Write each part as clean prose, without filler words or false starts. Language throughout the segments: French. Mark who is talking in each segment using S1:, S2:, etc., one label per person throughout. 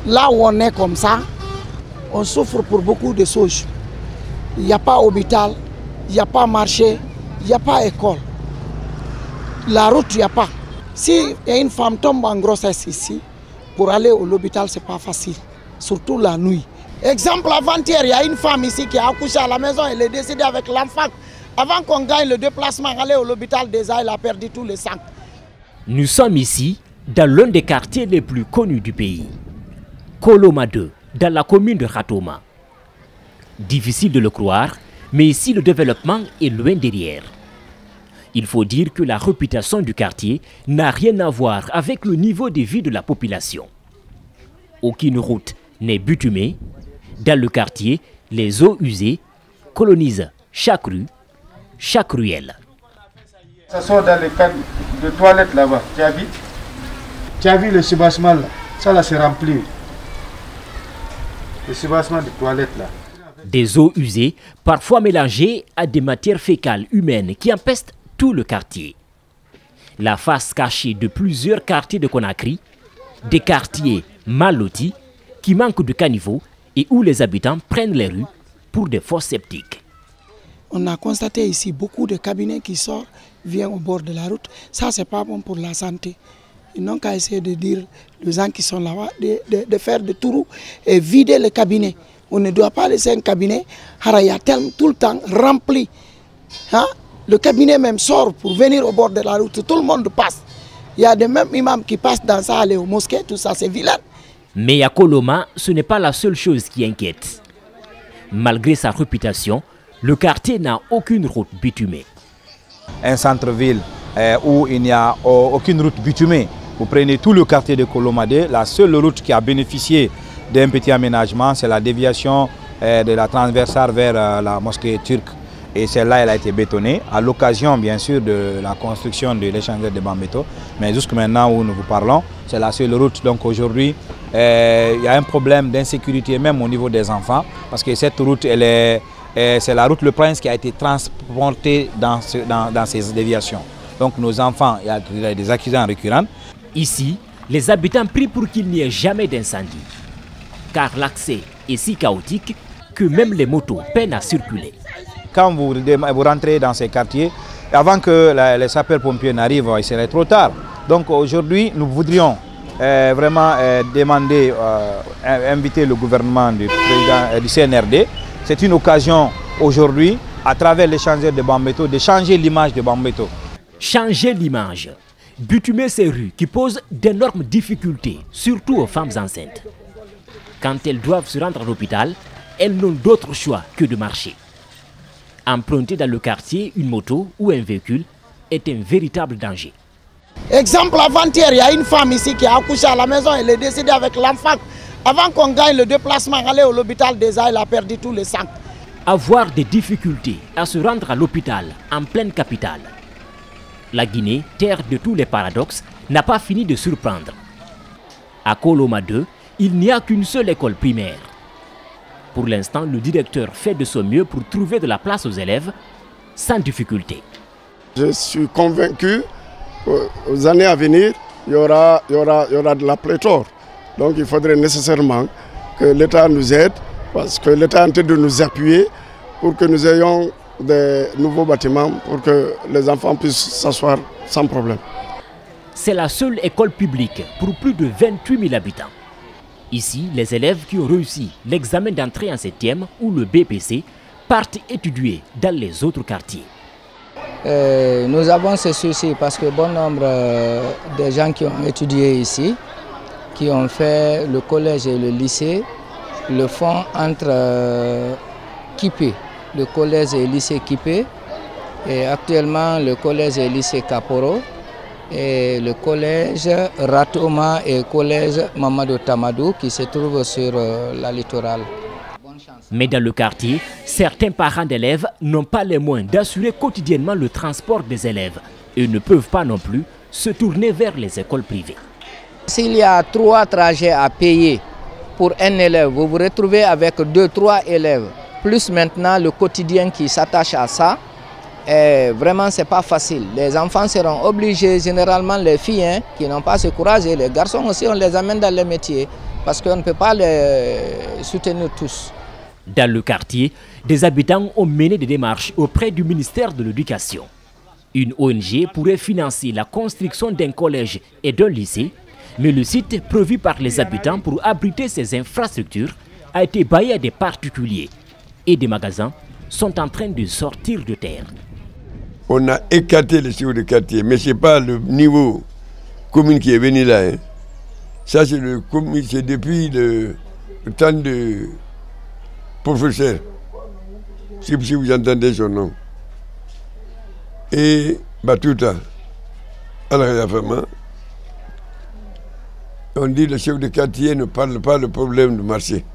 S1: Là où on est comme ça, on souffre pour beaucoup de choses. Il n'y a pas hôpital, il n'y a pas marché, il n'y a pas école. La route, il n'y a pas. Si une femme tombe en grossesse ici, pour aller à l'hôpital, ce n'est pas facile, surtout la nuit. Exemple, avant-hier, il y a une femme ici qui a accouché à la maison, elle est décédée avec l'enfant. Avant qu'on gagne le déplacement, aller à l'hôpital, déjà, elle a perdu tout le sang.
S2: Nous sommes ici, dans l'un des quartiers les plus connus du pays, Koloma 2, dans la commune de Ratoma. Difficile de le croire, mais ici le développement est loin derrière. Il faut dire que la réputation du quartier n'a rien à voir avec le niveau de vie de la population. Aucune route n'est bitumée. Dans le quartier, les eaux usées colonisent chaque rue, chaque ruelle.
S3: Ça sort dans les cannes de toilettes là-bas. Tu as vu le soubassement là? Ça là c'est rempli. Le soubassement de toilettes là.
S2: Des eaux usées, parfois mélangées à des matières fécales humaines qui empestent tout le quartier. La face cachée de plusieurs quartiers de Conakry, des quartiers mal lotis qui manquent de caniveaux et où les habitants prennent les rues pour des fosses septiques.
S1: On a constaté ici beaucoup de cabinets qui sortent, viennent au bord de la route. Ça, ce n'est pas bon pour la santé. Ils n'ont qu'à essayer de dire aux gens qui sont là-bas de faire des tours et vider le cabinet. On ne doit pas laisser un cabinet tout le temps rempli. Hein? Le cabinet même sort pour venir au bord de la route. Tout le monde passe. Il y a des mêmes imams qui passent dans ça, aller aux mosquées, tout ça, c'est vilain.
S2: Mais à Koloma, ce n'est pas la seule chose qui inquiète. Malgré sa réputation, le quartier n'a aucune route bitumée.
S4: Un centre-ville où il n'y a aucune route bitumée. Vous prenez tout le quartier de Koloma 2, la seule route qui a bénéficié d'un petit aménagement, c'est la déviation de la transversale vers la mosquée turque. Et celle-là, elle a été bétonnée à l'occasion, bien sûr, de la construction de l'échangeur de Bambeto. Mais jusqu'à maintenant où nous vous parlons, c'est la seule route. Donc aujourd'hui, il y a un problème d'insécurité même au niveau des enfants. Parce que cette route, c'est la route Le Prince qui a été transportée dans ces déviations. Donc nos enfants, il y a des accidents récurrents.
S2: Ici, les habitants prient pour qu'il n'y ait jamais d'incendie. Car l'accès est si chaotique que même les motos peinent à circuler.
S4: Quand vous rentrez dans ces quartiers, avant que les sapeurs-pompiers n'arrivent, il serait trop tard. Donc aujourd'hui, nous voudrions vraiment demander, inviter le gouvernement du président du CNRD. C'est une occasion aujourd'hui, à travers l'échangeur de Bambeto, de changer l'image de Bambeto.
S2: Changer l'image, bitumer ces rues qui posent d'énormes difficultés, surtout aux femmes enceintes. Quand elles doivent se rendre à l'hôpital, elles n'ont d'autre choix que de marcher. Emprunter dans le quartier une moto ou un véhicule est un véritable danger.
S1: Exemple, avant-hier, il y a une femme ici qui a accouché à la maison, elle est décédée avec l'enfant. Avant qu'on gagne le déplacement, aller à l'hôpital, déjà, elle a perdu tout le sang.
S2: Avoir des difficultés à se rendre à l'hôpital en pleine capitale. La Guinée, terre de tous les paradoxes, n'a pas fini de surprendre. À Koloma 2, il n'y a qu'une seule école primaire. Pour l'instant, le directeur fait de son mieux pour trouver de la place aux élèves sans difficulté.
S5: Je suis convaincu qu'aux années à venir, il y aura de la pléthore. Donc il faudrait nécessairement que l'État nous aide, parce que l'État est en train de nous appuyer pour que nous ayons des nouveaux bâtiments, pour que les enfants puissent s'asseoir sans problème.
S2: C'est la seule école publique pour plus de 28 000 habitants. Ici, les élèves qui ont réussi l'examen d'entrée en 7e ou le BPC partent étudier dans les autres quartiers.
S6: Nous avons ce souci parce que bon nombre de gens qui ont étudié ici, qui ont fait le collège et le lycée, le font entre Kipé, le collège et le lycée Kipé, et actuellement le collège et le lycée Kaporo, et le collège Ratoma et le collège Mamadou Tamadou qui se trouvent sur la littorale.
S2: Mais dans le quartier, certains parents d'élèves n'ont pas les moyens d'assurer quotidiennement le transport des élèves et ne peuvent pas non plus se tourner vers les écoles privées.
S6: S'il y a 3 trajets à payer pour un élève, vous vous retrouvez avec 2-3 élèves, plus maintenant le quotidien qui s'attache à ça. Et vraiment, ce n'est pas facile. Les enfants seront obligés, généralement les filles qui n'ont pas ce courage, et les garçons aussi, on les amène dans les métiers. parce qu'on ne peut pas les soutenir tous.
S2: Dans le quartier, des habitants ont mené des démarches auprès du ministère de l'Éducation. Une ONG pourrait financer la construction d'un collège et d'un lycée, mais le site prévu par les habitants pour abriter ces infrastructures a été baillé à des particuliers et des magasins sont en train de sortir de terre.
S7: On a écarté les chefs de quartier, mais ce n'est pas le niveau commune qui est venu là. Hein. Ça, c'est depuis le temps de professeur, si vous entendez son nom. Et Batuta, on dit que le chef de quartier ne parle pas du problème du marché.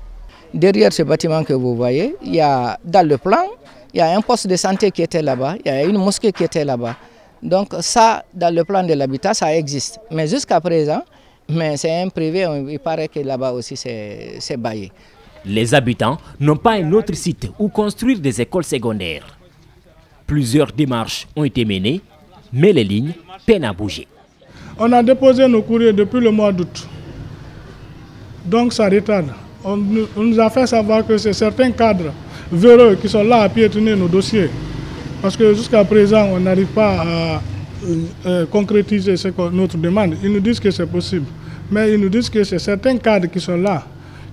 S6: Derrière ce bâtiment que vous voyez, il y a, dans le plan, il y a un poste de santé qui était là-bas, il y a une mosquée qui était là-bas. Donc ça, dans le plan de l'habitat, ça existe. Mais jusqu'à présent, c'est un privé, il paraît que là-bas aussi c'est baillé.
S2: Les habitants n'ont pas un autre site où construire des écoles secondaires. Plusieurs démarches ont été menées, mais les lignes peinent à bouger.
S8: On a déposé nos courriers depuis le mois d'août. Donc ça retarde. On nous a fait savoir que c'est certains cadres véreux qui sont là à piétiner nos dossiers. Parce que jusqu'à présent, on n'arrive pas à concrétiser notre demande. Ils nous disent que c'est possible. Mais ils nous disent que c'est certains cadres qui sont là,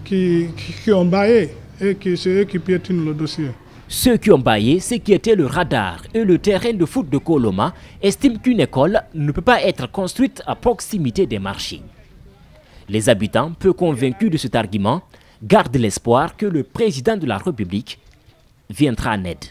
S8: qui ont baillé et c'est eux qui piétinent le dossier.
S2: Ceux qui ont baillé, ce qui était le radar et le terrain de foot de Koloma, estiment qu'une école ne peut pas être construite à proximité des marchés. Les habitants, peu convaincus de cet argument, gardent l'espoir que le président de la République viendra en aide.